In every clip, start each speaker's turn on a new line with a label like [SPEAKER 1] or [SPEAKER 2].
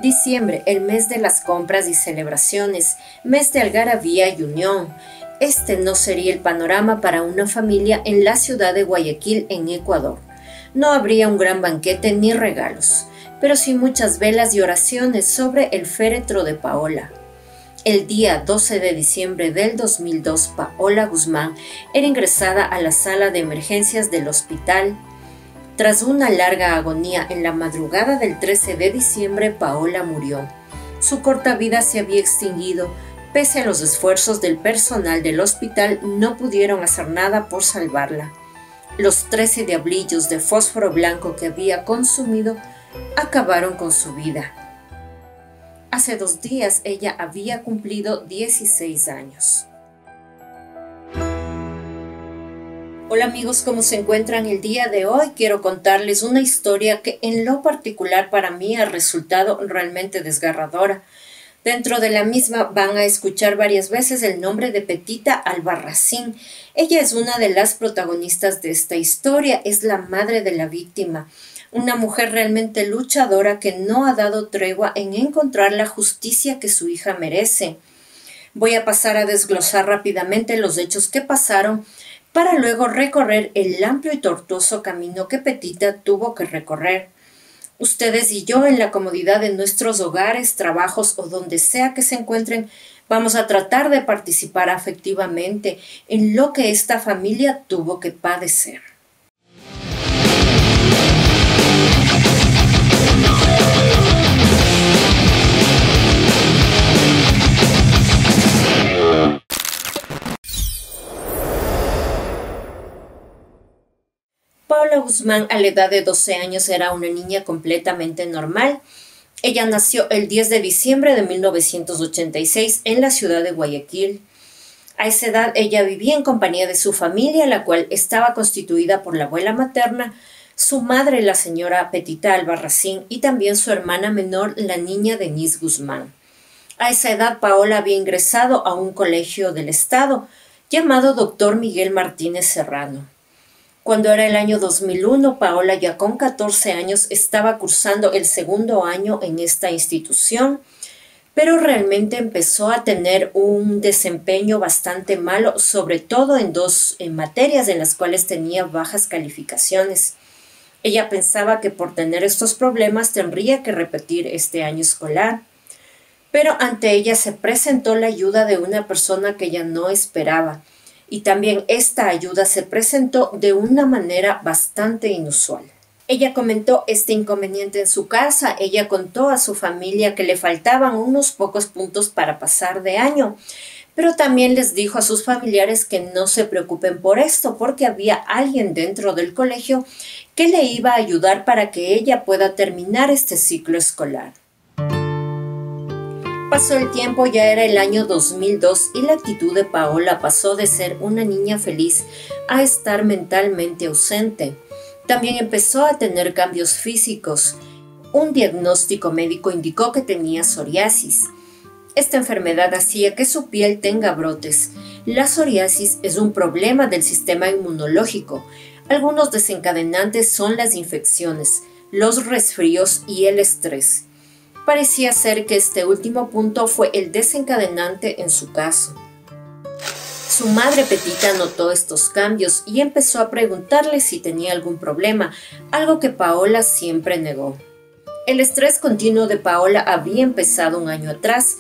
[SPEAKER 1] Diciembre, el mes de las compras y celebraciones, mes de algarabía y unión. Este no sería el panorama para una familia en la ciudad de Guayaquil, en Ecuador. No habría un gran banquete ni regalos, pero sí muchas velas y oraciones sobre el féretro de Paola. El día 12 de diciembre del 2002, Paola Guzmán era ingresada a la sala de emergencias del hospital. Tras una larga agonía en la madrugada del 13 de diciembre, Paola murió. Su corta vida se había extinguido. Pese a los esfuerzos del personal del hospital, no pudieron hacer nada por salvarla. Los 13 diablillos de fósforo blanco que había consumido acabaron con su vida. Hace 2 días ella había cumplido 16 años. Hola amigos, ¿cómo se encuentran el día de hoy? Quiero contarles una historia que en lo particular para mí ha resultado realmente desgarradora. Dentro de la misma van a escuchar varias veces el nombre de Petita Albarracín. Ella es una de las protagonistas de esta historia, es la madre de la víctima. Una mujer realmente luchadora que no ha dado tregua en encontrar la justicia que su hija merece. Voy a pasar a desglosar rápidamente los hechos que pasaron para luego recorrer el amplio y tortuoso camino que Petita tuvo que recorrer. Ustedes y yo, en la comodidad de nuestros hogares, trabajos o donde sea que se encuentren, vamos a tratar de participar afectivamente en lo que esta familia tuvo que padecer. Paola Guzmán, a la edad de 12 años, era una niña completamente normal. Ella nació el 10 de diciembre de 1986 en la ciudad de Guayaquil. A esa edad ella vivía en compañía de su familia, la cual estaba constituida por la abuela materna, su madre, la señora Petita Albarracín, y también su hermana menor, la niña Denise Guzmán. A esa edad Paola había ingresado a un colegio del estado llamado Dr. Miguel Martínez Serrano. Cuando era el año 2001, Paola, ya con 14 años, estaba cursando el 2º año en esta institución, pero realmente empezó a tener un desempeño bastante malo, sobre todo en 2 materias en las cuales tenía bajas calificaciones. Ella pensaba que por tener estos problemas tendría que repetir este año escolar, pero ante ella se presentó la ayuda de una persona que ella no esperaba. Y también esta ayuda se presentó de una manera bastante inusual. Ella comentó este inconveniente en su casa. Ella contó a su familia que le faltaban unos pocos puntos para pasar de año, pero también les dijo a sus familiares que no se preocupen por esto, porque había alguien dentro del colegio que le iba a ayudar para que ella pueda terminar este ciclo escolar. Pasó el tiempo, ya era el año 2002 y la actitud de Paola pasó de ser una niña feliz a estar mentalmente ausente. También empezó a tener cambios físicos. Un diagnóstico médico indicó que tenía psoriasis. Esta enfermedad hacía que su piel tenga brotes. La psoriasis es un problema del sistema inmunológico. Algunos desencadenantes son las infecciones, los resfríos y el estrés. Parecía ser que este último punto fue el desencadenante en su caso. Su madre Petita notó estos cambios y empezó a preguntarle si tenía algún problema, algo que Paola siempre negó. El estrés continuo de Paola había empezado un año atrás.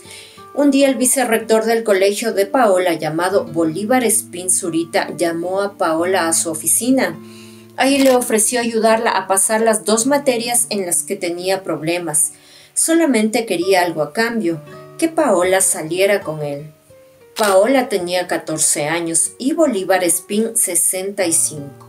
[SPEAKER 1] Un día el vicerrector del colegio de Paola, llamado Bolívar Espín Zurita, llamó a Paola a su oficina. Ahí le ofreció ayudarla a pasar las 2 materias en las que tenía problemas. Solamente quería algo a cambio, que Paola saliera con él. Paola tenía 14 años y Bolívar Espín 65.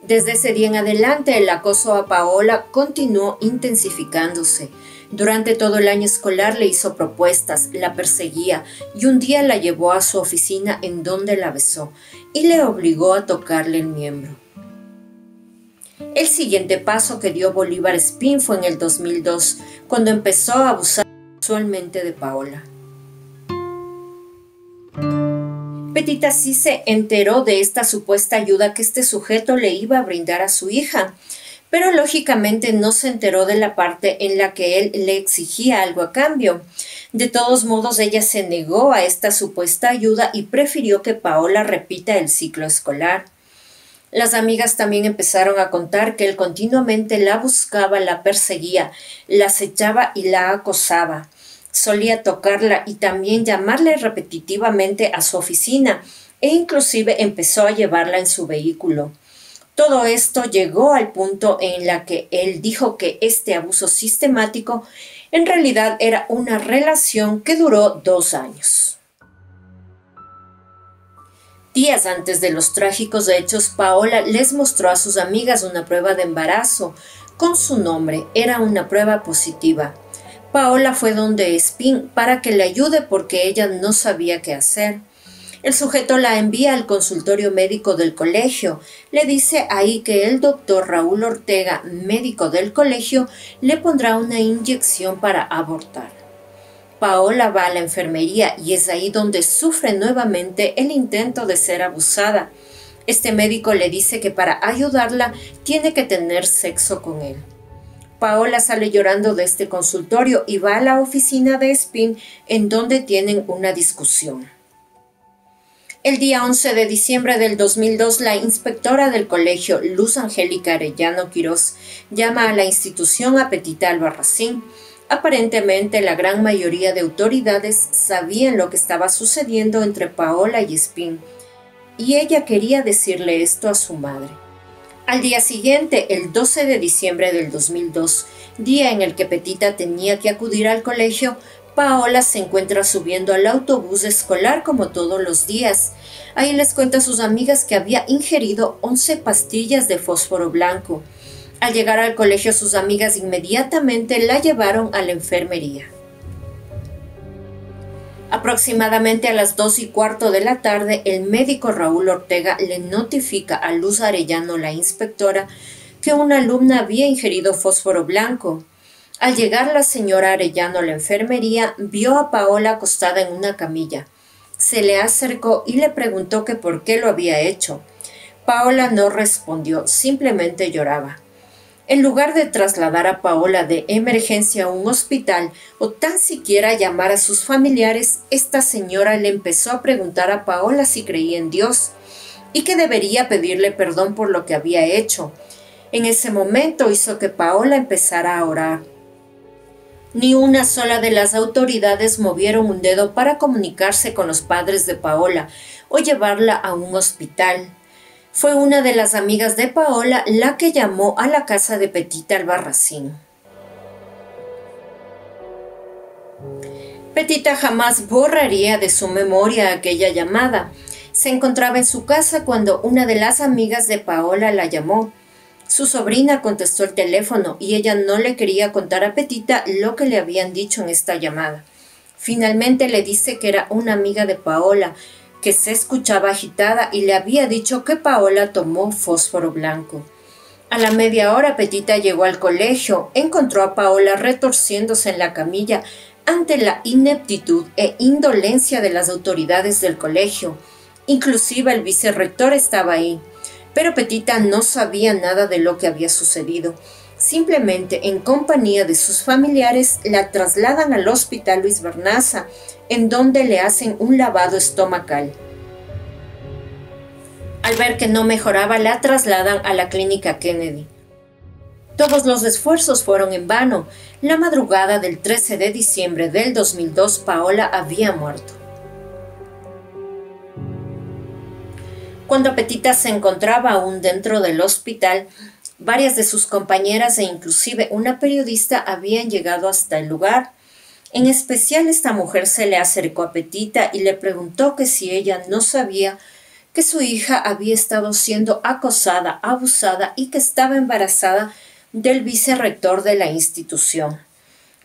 [SPEAKER 1] Desde ese día en adelante, el acoso a Paola continuó intensificándose. Durante todo el año escolar le hizo propuestas, la perseguía y un día la llevó a su oficina en donde la besó y le obligó a tocarle el miembro. El siguiente paso que dio Bolívar Espín fue en el 2002, cuando empezó a abusar sexualmente de Paola. Petita sí se enteró de esta supuesta ayuda que este sujeto le iba a brindar a su hija, pero lógicamente no se enteró de la parte en la que él le exigía algo a cambio. De todos modos, ella se negó a esta supuesta ayuda y prefirió que Paola repita el ciclo escolar. Las amigas también empezaron a contar que él continuamente la buscaba, la perseguía, la acechaba y la acosaba. Solía tocarla y también llamarle repetitivamente a su oficina e inclusive empezó a llevarla en su vehículo. Todo esto llegó al punto en la que él dijo que este abuso sistemático en realidad era una relación que duró 2 años. Días antes de los trágicos hechos, Paola les mostró a sus amigas una prueba de embarazo con su nombre. Era una prueba positiva. Paola fue donde Espín para que le ayude porque ella no sabía qué hacer. El sujeto la envía al consultorio médico del colegio. Le dice ahí que el doctor Raúl Ortega, médico del colegio, le pondrá una inyección para abortar. Paola va a la enfermería y es ahí donde sufre nuevamente el intento de ser abusada. Este médico le dice que para ayudarla tiene que tener sexo con él. Paola sale llorando de este consultorio y va a la oficina de Espín, en donde tienen una discusión. El día 11 de diciembre del 2002, la inspectora del colegio, Luz Angélica Arellano Quirós, llama a la institución a Petita Albarracín. Aparentemente, la gran mayoría de autoridades sabían lo que estaba sucediendo entre Paola y Espín, y ella quería decirle esto a su madre. Al día siguiente, el 12 de diciembre del 2002, día en el que Petita tenía que acudir al colegio, Paola se encuentra subiendo al autobús escolar como todos los días. Ahí les cuenta a sus amigas que había ingerido 11 pastillas de fósforo blanco. Al llegar al colegio, sus amigas inmediatamente la llevaron a la enfermería. Aproximadamente a las 2:15 de la tarde, el médico Raúl Ortega le notifica a Luz Arellano, la inspectora, que una alumna había ingerido fósforo blanco. Al llegar la señora Arellano a la enfermería, vio a Paola acostada en una camilla. Se le acercó y le preguntó que por qué lo había hecho. Paola no respondió, simplemente lloraba. En lugar de trasladar a Paola de emergencia a un hospital o tan siquiera llamar a sus familiares, esta señora le empezó a preguntar a Paola si creía en Dios y que debería pedirle perdón por lo que había hecho. En ese momento hizo que Paola empezara a orar. Ni una sola de las autoridades movieron un dedo para comunicarse con los padres de Paola o llevarla a un hospital. Fue una de las amigas de Paola la que llamó a la casa de Petita Albarracín. Petita jamás borraría de su memoria aquella llamada. Se encontraba en su casa cuando una de las amigas de Paola la llamó. Su sobrina contestó el teléfono y ella no le quería contar a Petita lo que le habían dicho en esta llamada. Finalmente le dice que era una amiga de Paola, que se escuchaba agitada y le había dicho que Paola tomó fósforo blanco. A la media hora Petita llegó al colegio, encontró a Paola retorciéndose en la camilla ante la ineptitud e indolencia de las autoridades del colegio. Inclusive el vicerrector estaba ahí, pero Petita no sabía nada de lo que había sucedido. Simplemente, en compañía de sus familiares, la trasladan al Hospital Luis Vernaza, en donde le hacen un lavado estomacal. Al ver que no mejoraba, la trasladan a la clínica Kennedy. Todos los esfuerzos fueron en vano. La madrugada del 13 de diciembre del 2002, Paola había muerto. Cuando Petita se encontraba aún dentro del hospital, varias de sus compañeras e inclusive una periodista habían llegado hasta el lugar. En especial, esta mujer se le acercó a Petita y le preguntó que si ella no sabía que su hija había estado siendo acosada, abusada y que estaba embarazada del vicerrector de la institución.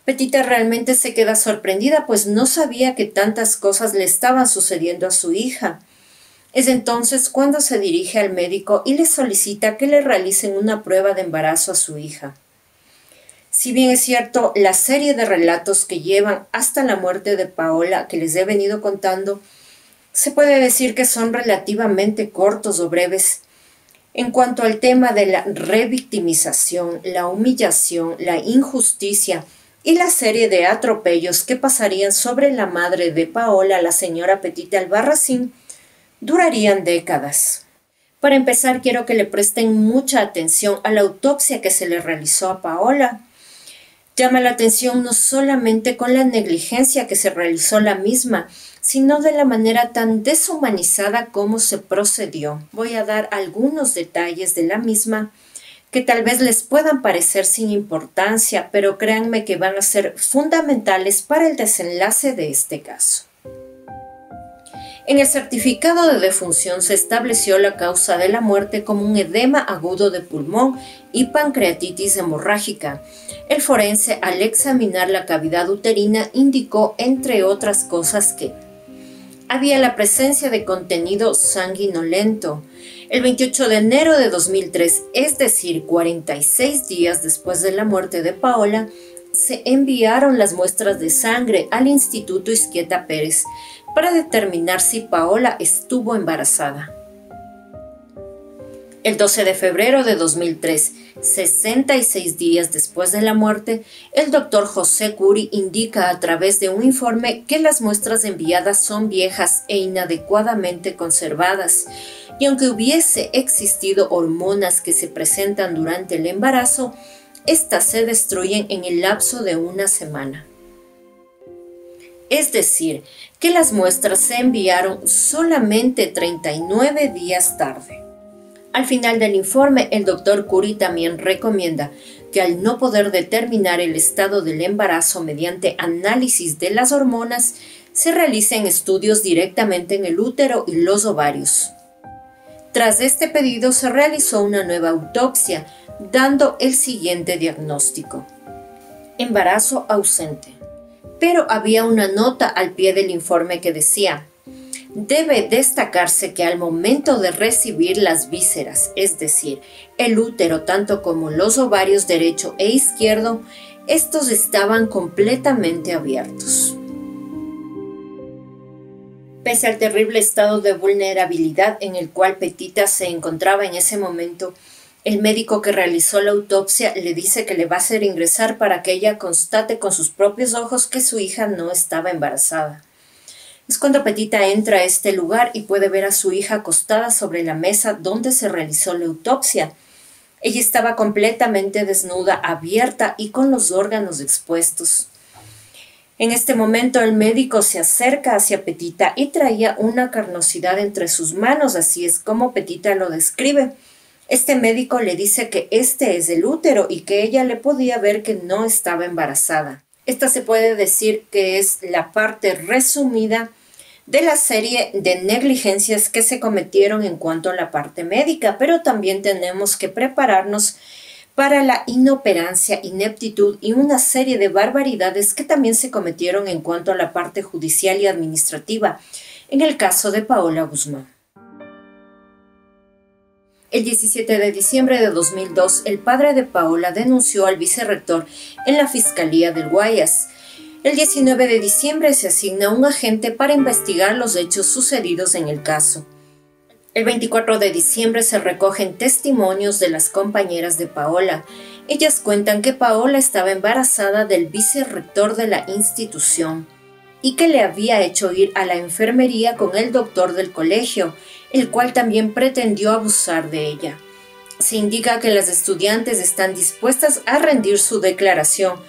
[SPEAKER 1] Petita realmente se queda sorprendida, pues no sabía que tantas cosas le estaban sucediendo a su hija. Es entonces cuando se dirige al médico y le solicita que le realicen una prueba de embarazo a su hija. Si bien es cierto, la serie de relatos que llevan hasta la muerte de Paola que les he venido contando Se puede decir que son relativamente cortos o breves. En cuanto al tema de la revictimización, la humillación, la injusticia y la serie de atropellos que pasarían sobre la madre de Paola, la señora Petita Albarracín, durarían décadas. Para empezar, quiero que le presten mucha atención a la autopsia que se le realizó a Paola. Llama la atención no solamente con la negligencia que se realizó la misma, sino de la manera tan deshumanizada como se procedió. Voy a dar algunos detalles de la misma que tal vez les puedan parecer sin importancia, pero créanme que van a ser fundamentales para el desenlace de este caso. En el certificado de defunción se estableció la causa de la muerte como un edema agudo de pulmón y pancreatitis hemorrágica. El forense, al examinar la cavidad uterina, indicó, entre otras cosas, que había la presencia de contenido sanguinolento. El 28 de enero de 2003, es decir, 46 días después de la muerte de Paola, se enviaron las muestras de sangre al Instituto Izquieta Pérez para determinar si Paola estuvo embarazada. El 12 de febrero de 2003, 66 días después de la muerte, el doctor José Curi indica a través de un informe que las muestras enviadas son viejas e inadecuadamente conservadas, y aunque hubiese existido hormonas que se presentan durante el embarazo, estas se destruyen en el lapso de una semana. Es decir, que las muestras se enviaron solamente 39 días tarde. Al final del informe, el doctor Curi también recomienda que al no poder determinar el estado del embarazo mediante análisis de las hormonas, se realicen estudios directamente en el útero y los ovarios. Tras este pedido se realizó una nueva autopsia, dando el siguiente diagnóstico: embarazo ausente. Pero había una nota al pie del informe que decía: debe destacarse que al momento de recibir las vísceras, es decir, el útero tanto como los ovarios derecho e izquierdo, estos estaban completamente abiertos. Pese al terrible estado de vulnerabilidad en el cual Petita se encontraba en ese momento, el médico que realizó la autopsia le dice que le va a hacer ingresar para que ella constate con sus propios ojos que su hija no estaba embarazada. Es cuando Petita entra a este lugar y puede ver a su hija acostada sobre la mesa donde se realizó la autopsia. Ella estaba completamente desnuda, abierta y con los órganos expuestos. En este momento el médico se acerca hacia Petita y traía una carnosidad entre sus manos, así es como Petita lo describe. Este médico le dice que este es el útero y que ella le podía ver que no estaba embarazada. Esta se puede decir que es la parte resumida de la serie de negligencias que se cometieron en cuanto a la parte médica, pero también tenemos que prepararnos para la inoperancia, ineptitud y una serie de barbaridades que también se cometieron en cuanto a la parte judicial y administrativa, en el caso de Paola Guzmán. El 17 de diciembre de 2002, el padre de Paola denunció al vicerrector en la Fiscalía del Guayas. El 19 de diciembre se asigna un agente para investigar los hechos sucedidos en el caso. El 24 de diciembre se recogen testimonios de las compañeras de Paola. Ellas cuentan que Paola estaba embarazada del vicerrector de la institución y que le había hecho ir a la enfermería con el doctor del colegio, el cual también pretendió abusar de ella. Se indica que las estudiantes están dispuestas a rendir su declaración,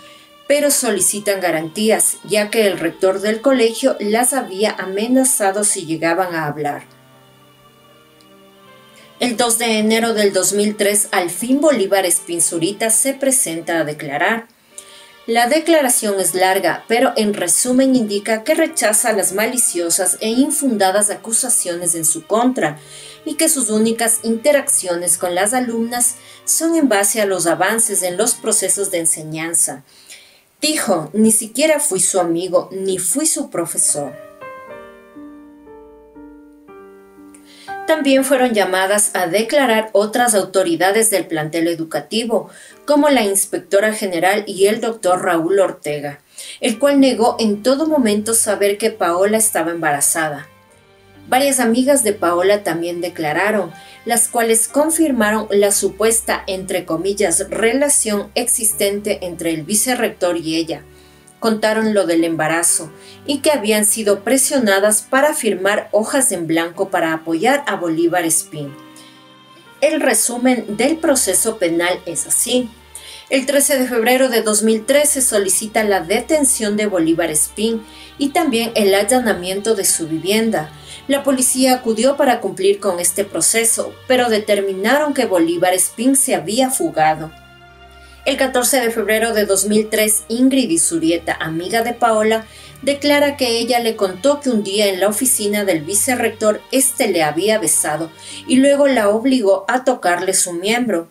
[SPEAKER 1] pero solicitan garantías, ya que el rector del colegio las había amenazado si llegaban a hablar. El 2 de enero del 2003, al fin Bolívar Espinzurita se presenta a declarar. La declaración es larga, pero en resumen indica que rechaza las maliciosas e infundadas acusaciones en su contra y que sus únicas interacciones con las alumnas son en base a los avances en los procesos de enseñanza. Dijo: ni siquiera fui su amigo, ni fui su profesor. También fueron llamadas a declarar otras autoridades del plantel educativo, como la inspectora general y el doctor Raúl Ortega, el cual negó en todo momento saber que Paola estaba embarazada. Varias amigas de Paola también declararon, las cuales confirmaron la supuesta, entre comillas, relación existente entre el vicerrector y ella. Contaron lo del embarazo y que habían sido presionadas para firmar hojas en blanco para apoyar a Bolívar Espín. El resumen del proceso penal es así. El 13 de febrero de 2003 se solicita la detención de Bolívar Espín y también el allanamiento de su vivienda. La policía acudió para cumplir con este proceso, pero determinaron que Bolívar Espín se había fugado. El 14 de febrero de 2003, Ingrid Izurieta, amiga de Paola, declara que ella le contó que un día en la oficina del vicerrector le había besado y luego la obligó a tocarle su miembro.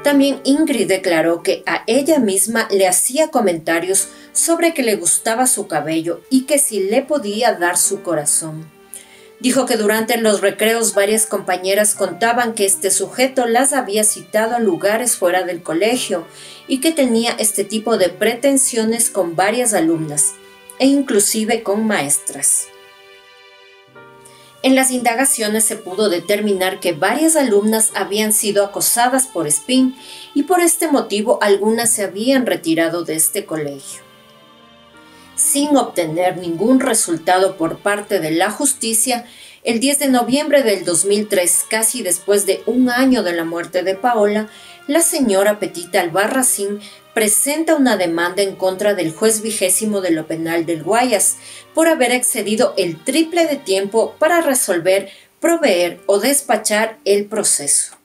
[SPEAKER 1] También Ingrid declaró que a ella misma le hacía comentarios sobre que le gustaba su cabello y que si le podía dar su corazón. Dijo que durante los recreos varias compañeras contaban que este sujeto las había citado a lugares fuera del colegio y que tenía este tipo de pretensiones con varias alumnas e inclusive con maestras. En las indagaciones se pudo determinar que varias alumnas habían sido acosadas por Espín y por este motivo algunas se habían retirado de este colegio. Sin obtener ningún resultado por parte de la justicia, el 10 de noviembre del 2003, casi después de un año de la muerte de Paola, la señora Petita Albarracín presenta una demanda en contra del juez 20º de lo penal del Guayas por haber excedido el triple de tiempo para resolver, proveer o despachar el proceso.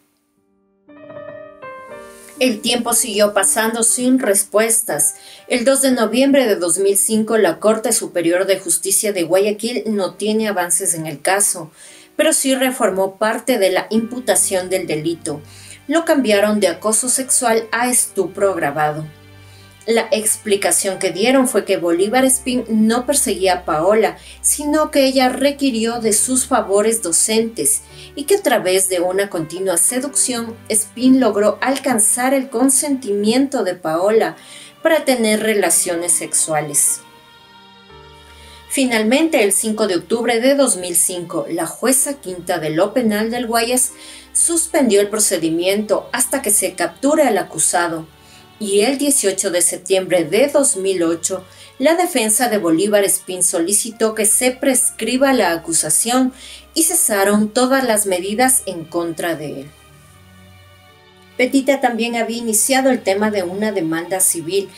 [SPEAKER 1] El tiempo siguió pasando sin respuestas. El 2 de noviembre de 2005, la Corte Superior de Justicia de Guayaquil no tiene avances en el caso, pero sí reformó parte de la imputación del delito. Lo cambiaron de acoso sexual a estupro agravado. La explicación que dieron fue que Bolívar Espín no perseguía a Paola, sino que ella requirió de sus favores docentes y que a través de una continua seducción, Espín logró alcanzar el consentimiento de Paola para tener relaciones sexuales. Finalmente, el 5 de octubre de 2005, la jueza quinta de lo penal del Guayas suspendió el procedimiento hasta que se capture al acusado. Y el 18 de septiembre de 2008, la defensa de Bolívar Espín solicitó que se prescriba la acusación y cesaron todas las medidas en contra de él. Petita también había iniciado el tema de una demanda civil,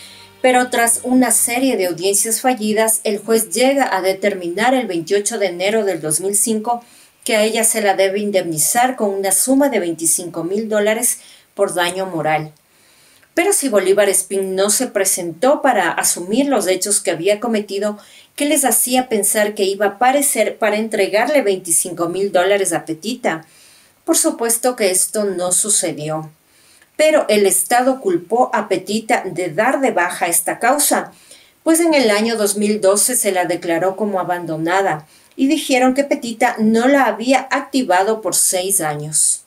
[SPEAKER 1] pero tras una serie de audiencias fallidas, el juez llega a determinar el 28 de enero del 2005 que a ella se la debe indemnizar con una suma de $25,000 por daño moral. Pero si Bolívar Espín no se presentó para asumir los hechos que había cometido, ¿qué les hacía pensar que iba a aparecer para entregarle $25,000 a Petita? Por supuesto que esto no sucedió. Pero el Estado culpó a Petita de dar de baja esta causa, pues en el año 2012 se la declaró como abandonada y dijeron que Petita no la había activado por 6 años.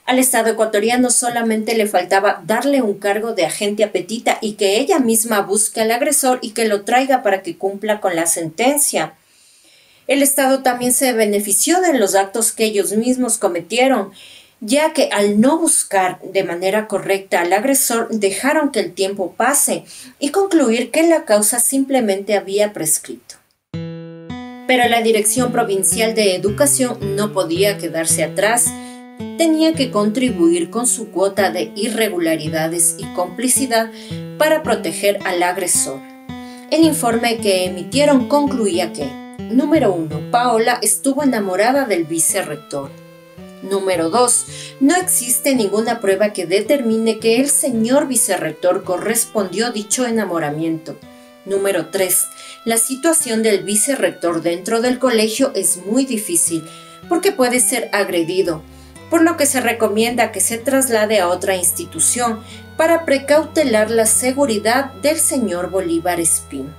[SPEAKER 1] Al Estado ecuatoriano solamente le faltaba darle un cargo de agente a Petita y que ella misma busque al agresor y que lo traiga para que cumpla con la sentencia. El Estado también se benefició de los actos que ellos mismos cometieron, ya que al no buscar de manera correcta al agresor dejaron que el tiempo pase y concluir que la causa simplemente había prescrito. Pero la Dirección Provincial de Educación no podía quedarse atrás. Tenía que contribuir con su cuota de irregularidades y complicidad para proteger al agresor. El informe que emitieron concluía que, número 1, Paola estuvo enamorada del vicerrector. Número 2, no existe ninguna prueba que determine que el señor vicerrector correspondió dicho enamoramiento. Número 3, la situación del vicerrector dentro del colegio es muy difícil porque puede ser agredido, por lo que se recomienda que se traslade a otra institución para precautelar la seguridad del señor Bolívar Espín.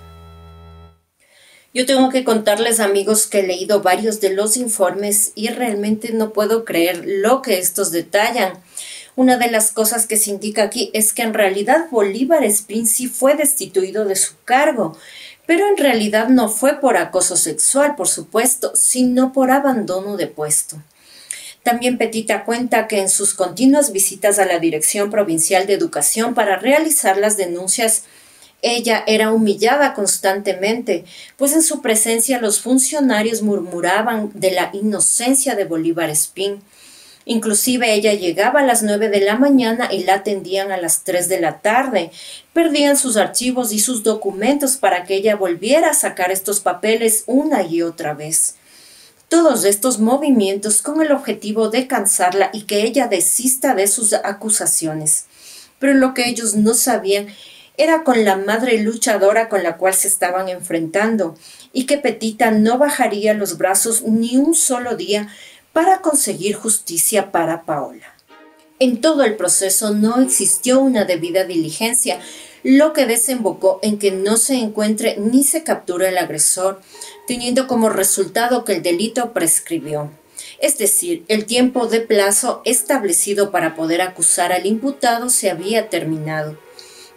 [SPEAKER 1] Yo tengo que contarles, amigos, que he leído varios de los informes y realmente no puedo creer lo que estos detallan. Una de las cosas que se indica aquí es que en realidad Bolívar Espín sí fue destituido de su cargo, Pero en realidad no fue por acoso sexual, por supuesto, sino por abandono de puesto. También Petita cuenta que en sus continuas visitas a la Dirección Provincial de Educación para realizar las denuncias, ella era humillada constantemente, pues en su presencia los funcionarios murmuraban de la inocencia de Bolívar Espín. Inclusive ella llegaba a las 9 de la mañana y la atendían a las 3 de la tarde. Perdían sus archivos y sus documentos para que ella volviera a sacar estos papeles una y otra vez. Todos estos movimientos con el objetivo de cansarla y que ella desista de sus acusaciones. Pero lo que ellos no sabían era con la madre luchadora con la cual se estaban enfrentando, y que Petita no bajaría los brazos ni un solo día para conseguir justicia para Paola. En todo el proceso no existió una debida diligencia, lo que desembocó en que no se encuentre ni se capture el agresor, teniendo como resultado que el delito prescribió. Es decir, el tiempo de plazo establecido para poder acusar al imputado se había terminado.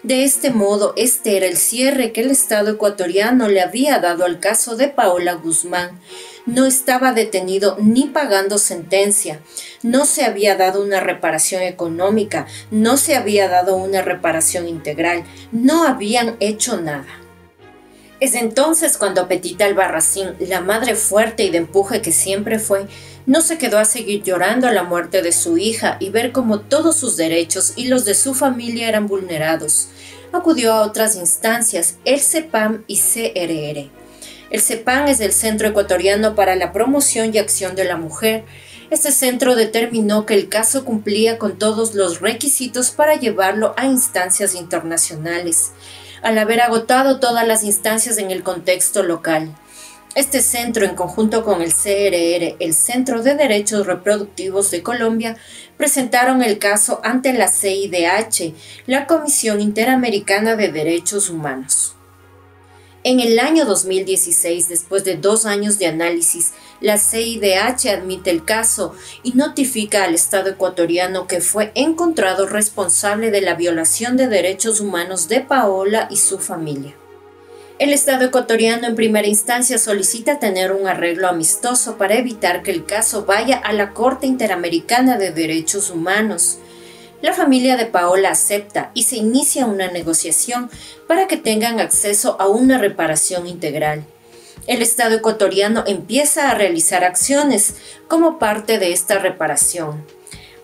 [SPEAKER 1] De este modo, este era el cierre que el Estado ecuatoriano le había dado al caso de Paola Guzmán. No estaba detenido ni pagando sentencia, no se había dado una reparación económica, no se había dado una reparación integral, no habían hecho nada. Es entonces cuando Petita Albarracín, la madre fuerte y de empuje que siempre fue, no se quedó a seguir llorando la muerte de su hija y ver cómo todos sus derechos y los de su familia eran vulnerados. Acudió a otras instancias, el CEPAM y CRR. El CEPAM es el Centro Ecuatoriano para la Promoción y Acción de la Mujer. Este centro determinó que el caso cumplía con todos los requisitos para llevarlo a instancias internacionales, al haber agotado todas las instancias en el contexto local. Este centro, en conjunto con el CRR, el Centro de Derechos Reproductivos de Colombia, presentaron el caso ante la CIDH, la Comisión Interamericana de Derechos Humanos. En el año 2016, después de 2 años de análisis, la CIDH admite el caso y notifica al Estado ecuatoriano que fue encontrado responsable de la violación de derechos humanos de Paola y su familia. El Estado ecuatoriano en primera instancia solicita tener un arreglo amistoso para evitar que el caso vaya a la Corte Interamericana de Derechos Humanos. La familia de Paola acepta y se inicia una negociación para que tengan acceso a una reparación integral. El Estado ecuatoriano empieza a realizar acciones como parte de esta reparación,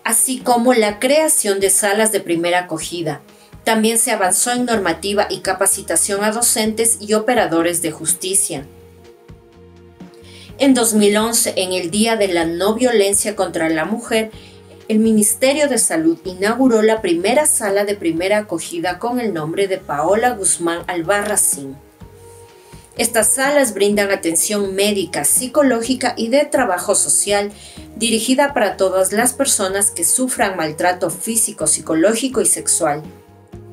[SPEAKER 1] así como la creación de salas de primera acogida. También se avanzó en normativa y capacitación a docentes y operadores de justicia. En 2011, en el Día de la No Violencia contra la Mujer, el Ministerio de Salud inauguró la primera sala de primera acogida con el nombre de Paola Guzmán Albarracín. Estas salas brindan atención médica, psicológica y de trabajo social, dirigida para todas las personas que sufran maltrato físico, psicológico y sexual.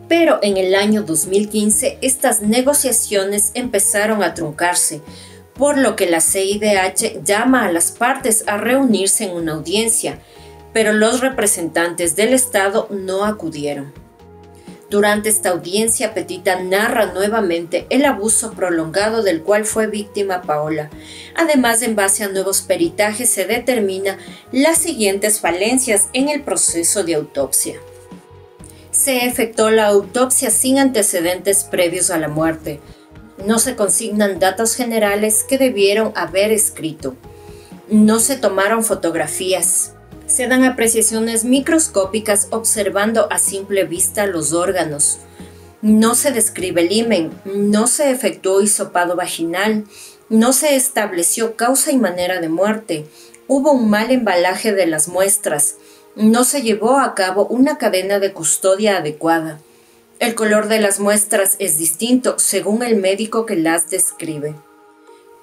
[SPEAKER 1] Pero en el año 2015 estas negociaciones empezaron a truncarse, por lo que la CIDH llama a las partes a reunirse en una audiencia, pero los representantes del Estado no acudieron. Durante esta audiencia, Petita narra nuevamente el abuso prolongado del cual fue víctima Paola. Además, en base a nuevos peritajes se determina las siguientes falencias en el proceso de autopsia. Se efectuó la autopsia sin antecedentes previos a la muerte. No se consignan datos generales que debieron haber escrito. No se tomaron fotografías. Se dan apreciaciones microscópicas observando a simple vista los órganos. No se describe el himen. No se efectuó hisopado vaginal. No se estableció causa y manera de muerte. Hubo un mal embalaje de las muestras. No se llevó a cabo una cadena de custodia adecuada. El color de las muestras es distinto según el médico que las describe.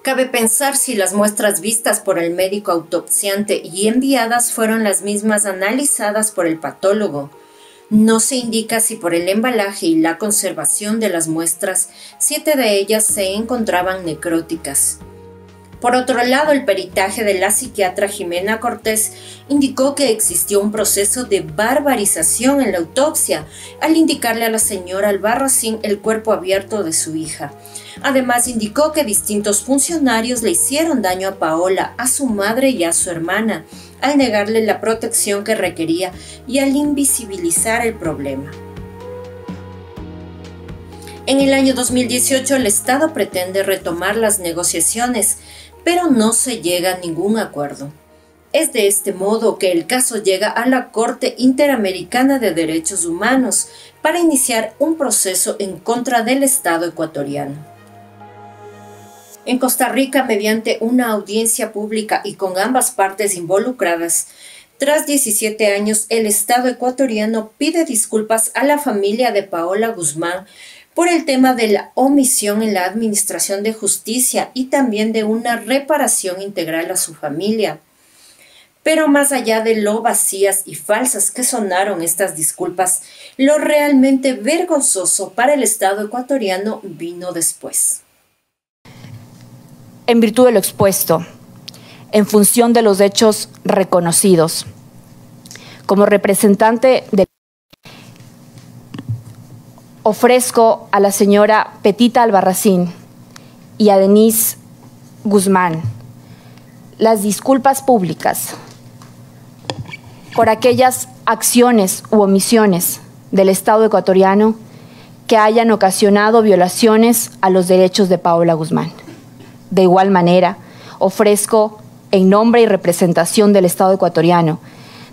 [SPEAKER 1] Cabe pensar si las muestras vistas por el médico autopsiante y enviadas fueron las mismas analizadas por el patólogo. No se indica si por el embalaje y la conservación de las muestras, 7 de ellas se encontraban necróticas. Por otro lado, el peritaje de la psiquiatra Jimena Cortés indicó que existió un proceso de barbarización en la autopsia al indicarle a la señora Albarracín el cuerpo abierto de su hija. Además, indicó que distintos funcionarios le hicieron daño a Paola, a su madre y a su hermana, al negarle la protección que requería y al invisibilizar el problema. En el año 2018, el Estado pretende retomar las negociaciones, pero no se llega a ningún acuerdo. Es de este modo que el caso llega a la Corte Interamericana de Derechos Humanos para iniciar un proceso en contra del Estado ecuatoriano. En Costa Rica, mediante una audiencia pública y con ambas partes involucradas, tras 17 años, el Estado ecuatoriano pide disculpas a la familia de Paola Guzmán por el tema de la omisión en la administración de justicia y también de una reparación integral a su familia. Pero más allá de lo vacías y falsas que sonaron estas disculpas, lo realmente vergonzoso para el Estado ecuatoriano vino después.
[SPEAKER 2] En virtud de lo expuesto, en función de los hechos reconocidos, como representante del ofrezco a la señora Petita Albarracín y a Denise Guzmán las disculpas públicas por aquellas acciones u omisiones del Estado ecuatoriano que hayan ocasionado violaciones a los derechos de Paola Guzmán. De igual manera, ofrezco en nombre y representación del Estado ecuatoriano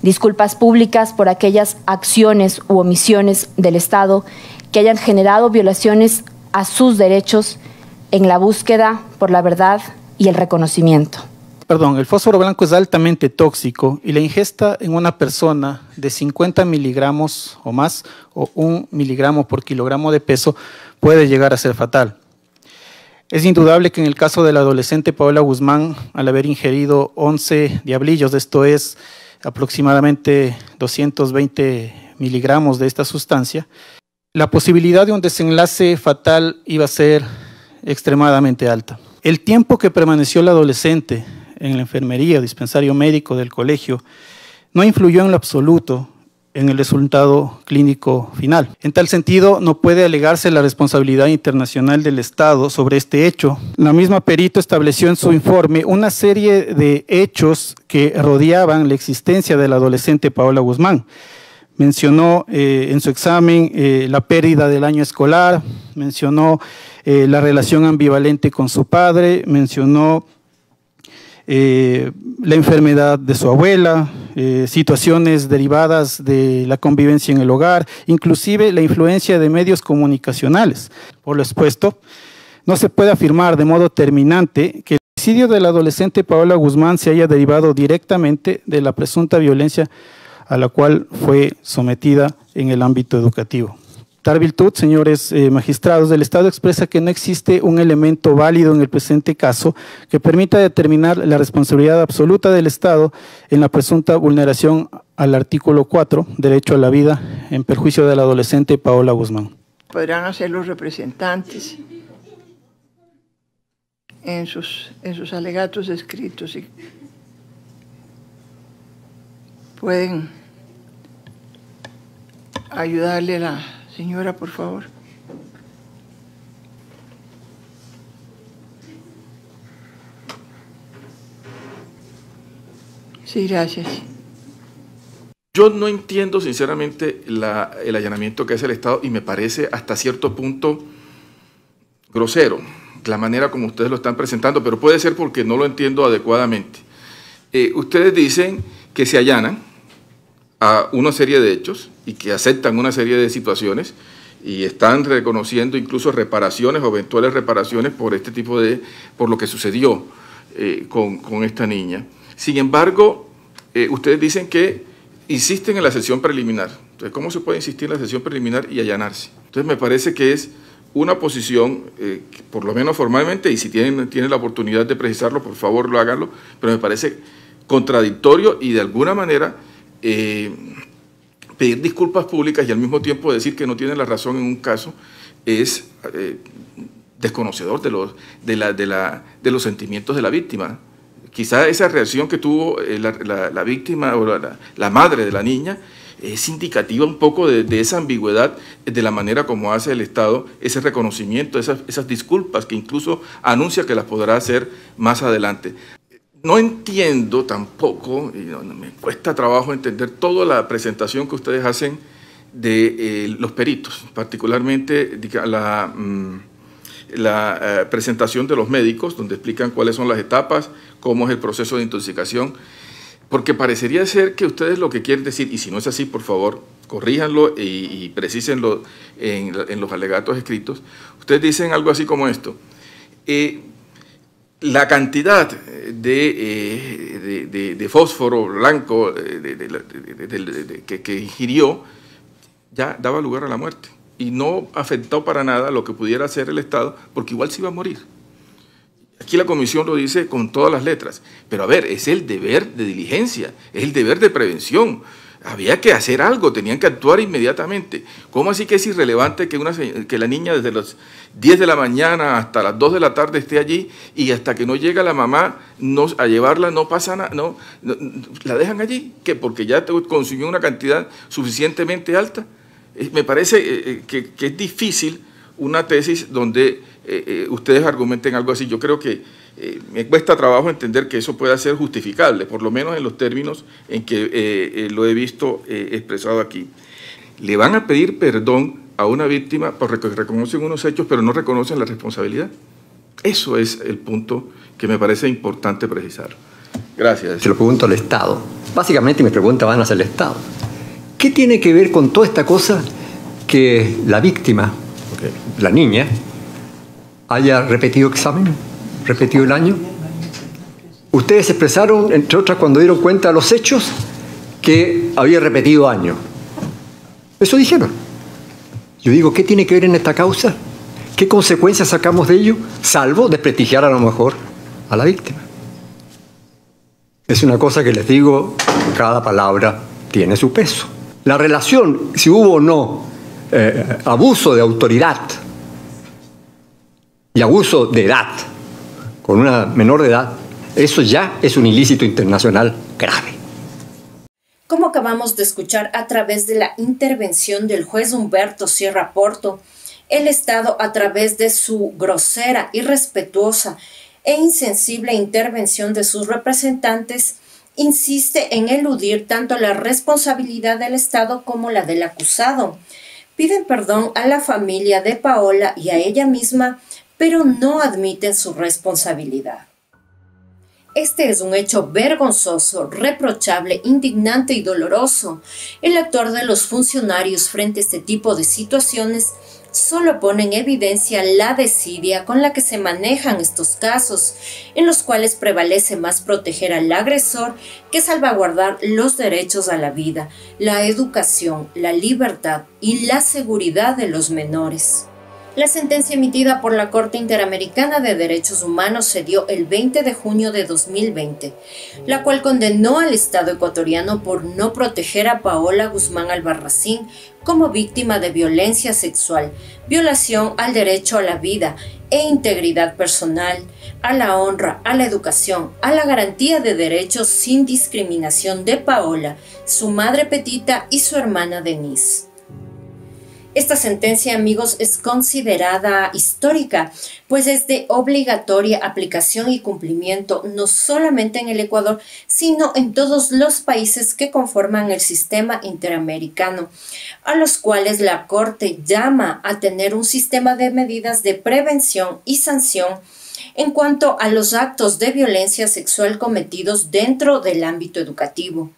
[SPEAKER 2] disculpas públicas por aquellas acciones u omisiones del Estado que hayan generado violaciones a sus derechos en la búsqueda por la verdad y el reconocimiento.
[SPEAKER 3] El fósforo blanco es altamente tóxico y la ingesta en una persona de 50 miligramos o más, o 1 miligramo por kilogramo de peso, puede llegar a ser fatal. Es indudable que en el caso de la adolescente Paola Guzmán, al haber ingerido 11 diablillos, esto es aproximadamente 220 miligramos de esta sustancia, la posibilidad de un desenlace fatal iba a ser extremadamente alta. El tiempo que permaneció la adolescente en la enfermería o dispensario médico del colegio no influyó en lo absoluto en el resultado clínico final. En tal sentido, no puede alegarse la responsabilidad internacional del Estado sobre este hecho. La misma perito estableció en su informe una serie de hechos que rodeaban la existencia de la adolescente Paola Guzmán. Mencionó en su examen la pérdida del año escolar, mencionó la relación ambivalente con su padre, mencionó la enfermedad de su abuela, situaciones derivadas de la convivencia en el hogar, inclusive la influencia de medios comunicacionales. Por lo expuesto, no se puede afirmar de modo terminante que el suicidio de la adolescente Paola Guzmán se haya derivado directamente de la presunta violencia a la cual fue sometida en el ámbito educativo. Tal virtud, señores magistrados, el Estado expresa que no existe un elemento válido en el presente caso que permita determinar la responsabilidad absoluta del Estado en la presunta vulneración al artículo 4, derecho a la vida, en perjuicio de la adolescente Paola Guzmán.
[SPEAKER 4] Podrán hacer los representantes en sus alegatos escritos y pueden ayudarle a la señora, por favor. Sí, gracias.
[SPEAKER 5] Yo no entiendo sinceramente el allanamiento que hace el Estado y me parece hasta cierto punto grosero la manera como ustedes lo están presentando, pero puede ser porque no lo entiendo adecuadamente. Ustedes dicen que se allanan a una serie de hechos y que aceptan una serie de situaciones y están reconociendo incluso reparaciones o eventuales reparaciones por este tipo por lo que sucedió con esta niña. Sin embargo, ustedes dicen que insisten en la sesión preliminar. Entonces, ¿cómo se puede insistir en la sesión preliminar y allanarse? Entonces, me parece que es una posición, que por lo menos formalmente, y si tienen la oportunidad de precisarlo, por favor, háganlo, pero me parece contradictorio y de alguna manera pedir disculpas públicas y al mismo tiempo decir que no tienen la razón en un caso es desconocedor de los sentimientos de la víctima. Quizá esa reacción que tuvo la víctima o la madre de la niña es indicativa un poco de esa ambigüedad de la manera como hace el Estado ese reconocimiento, esas disculpas que incluso anuncia que las podrá hacer más adelante. No entiendo tampoco, y me cuesta trabajo entender toda la presentación que ustedes hacen de los peritos, particularmente la presentación de los médicos, donde explican cuáles son las etapas, cómo es el proceso de intoxicación, porque parecería ser que ustedes lo que quieren decir, y si no es así, por favor, corríjanlo y precísenlo en los alegatos escritos. Ustedes dicen algo así como esto: la cantidad de fósforo blanco que ingirió ya daba lugar a la muerte y no afectó para nada lo que pudiera hacer el Estado, porque igual se iba a morir. Aquí la comisión lo dice con todas las letras, pero a ver, es el deber de diligencia, es el deber de prevención. Había que hacer algo, tenían que actuar inmediatamente. ¿Cómo así que es irrelevante que la niña desde las 10 de la mañana hasta las 2 de la tarde esté allí y hasta que no llega la mamá a llevarla no pasa nada? No, la dejan allí, ¿qué? Porque ya consumió una cantidad suficientemente alta. Me parece que es difícil una tesis donde ustedes argumenten algo así. Yo creo que me cuesta trabajo entender que eso pueda ser justificable, por lo menos en los términos en que lo he visto expresado aquí. Le van a pedir perdón a una víctima porque reconocen unos hechos, pero no reconocen la responsabilidad. Eso es el punto que me parece importante precisar. Gracias.
[SPEAKER 6] Se lo pregunto al Estado. Básicamente mis preguntas van hacia el Estado. ¿Qué tiene que ver con toda esta cosa que la víctima, la niña, haya repetido examen, repetido el año? Ustedes expresaron, entre otras, cuando dieron cuenta de los hechos, que había repetido año. Eso dijeron. Yo digo, ¿qué tiene que ver en esta causa? ¿Qué consecuencias sacamos de ello? Salvo desprestigiar a lo mejor a la víctima. Es una cosa que les digo, cada palabra tiene su peso. La relación, si hubo o no abuso de autoridad y abuso de edad con una menor de edad, eso ya es un ilícito internacional grave.
[SPEAKER 1] Como acabamos de escuchar a través de la intervención del juez Humberto Sierra Porto, el Estado, a través de su grosera, irrespetuosa e insensible intervención de sus representantes, insiste en eludir tanto la responsabilidad del Estado como la del acusado. Piden perdón a la familia de Paola y a ella misma, pero no admiten su responsabilidad. Este es un hecho vergonzoso, reprochable, indignante y doloroso. El actuar de los funcionarios frente a este tipo de situaciones solo pone en evidencia la desidia con la que se manejan estos casos, en los cuales prevalece más proteger al agresor que salvaguardar los derechos a la vida, la educación, la libertad y la seguridad de los menores. La sentencia emitida por la Corte Interamericana de Derechos Humanos se dio el 20 de junio de 2020, la cual condenó al Estado ecuatoriano por no proteger a Paola Guzmán Albarracín como víctima de violencia sexual, violación al derecho a la vida e integridad personal, a la honra, a la educación, a la garantía de derechos sin discriminación de Paola, su madre Petita y su hermana Denise. Esta sentencia, amigos, es considerada histórica, pues es de obligatoria aplicación y cumplimiento no solamente en el Ecuador, sino en todos los países que conforman el sistema interamericano, a los cuales la Corte llama a tener un sistema de medidas de prevención y sanción en cuanto a los actos de violencia sexual cometidos dentro del ámbito educativo.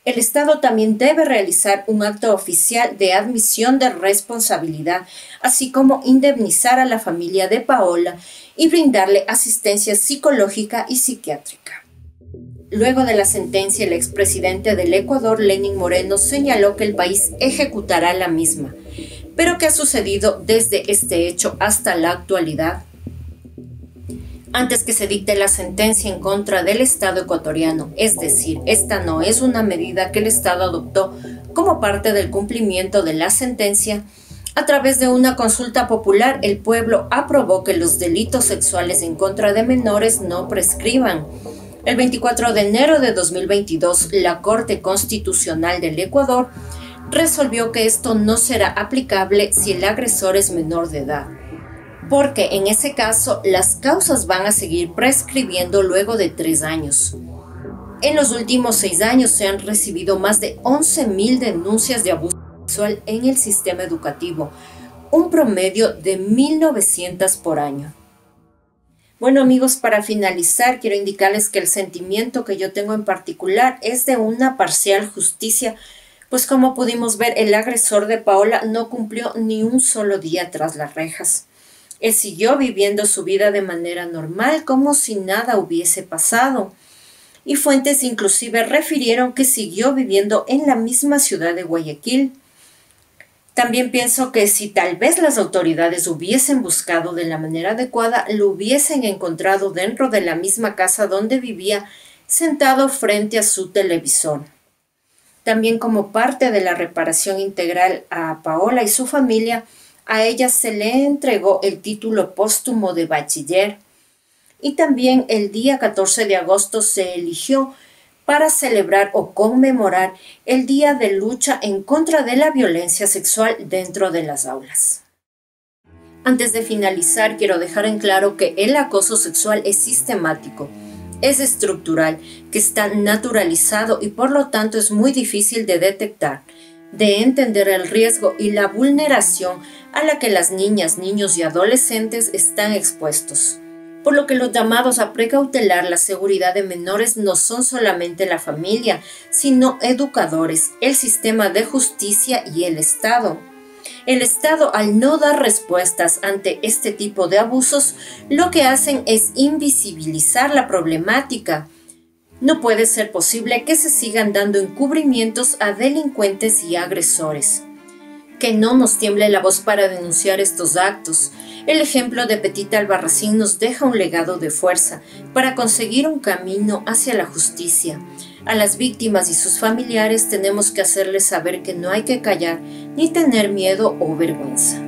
[SPEAKER 1] El Estado también debe realizar un acto oficial de admisión de responsabilidad, así como indemnizar a la familia de Paola y brindarle asistencia psicológica y psiquiátrica. Luego de la sentencia, el expresidente del Ecuador, Lenín Moreno, señaló que el país ejecutará la misma. ¿Pero qué ha sucedido desde este hecho hasta la actualidad? Antes que se dicte la sentencia en contra del Estado ecuatoriano, es decir, esta no es una medida que el Estado adoptó como parte del cumplimiento de la sentencia, A través de una consulta popular, el pueblo aprobó que los delitos sexuales en contra de menores no prescriban. El 24 de enero de 2022, la Corte Constitucional del Ecuador resolvió que esto no será aplicable si el agresor es menor de edad, porque en ese caso las causas van a seguir prescribiendo luego de 3 años. En los últimos 6 años se han recibido más de 11.000 denuncias de abuso sexual en el sistema educativo, un promedio de 1.900 por año. Bueno amigos, para finalizar quiero indicarles que el sentimiento que yo tengo en particular es de una parcial justicia, pues como pudimos ver, el agresor de Paola no cumplió ni un solo día tras las rejas. Él siguió viviendo su vida de manera normal, como si nada hubiese pasado. Y fuentes inclusive refirieron que siguió viviendo en la misma ciudad de Guayaquil. También pienso que si tal vez las autoridades hubiesen buscado de la manera adecuada, lo hubiesen encontrado dentro de la misma casa donde vivía, sentado frente a su televisor. También como parte de la reparación integral a Paola y su familia, a ella se le entregó el título póstumo de bachiller. Y también el día 14 de agosto se eligió para celebrar o conmemorar el Día de Lucha en contra de la violencia sexual dentro de las aulas. Antes de finalizar, quiero dejar en claro que el acoso sexual es sistemático, es estructural, que está naturalizado y por lo tanto es muy difícil de detectar, de entender el riesgo y la vulneración a la que las niñas, niños y adolescentes están expuestos. Por lo que los llamados a precautelar la seguridad de menores no son solamente la familia, sino educadores, el sistema de justicia y el Estado. El Estado, al no dar respuestas ante este tipo de abusos, lo que hacen es invisibilizar la problemática. No puede ser posible que se sigan dando encubrimientos a delincuentes y agresores. Que no nos tiemble la voz para denunciar estos actos. El ejemplo de Petita Albarracín nos deja un legado de fuerza para conseguir un camino hacia la justicia. A las víctimas y sus familiares tenemos que hacerles saber que no hay que callar ni tener miedo o vergüenza.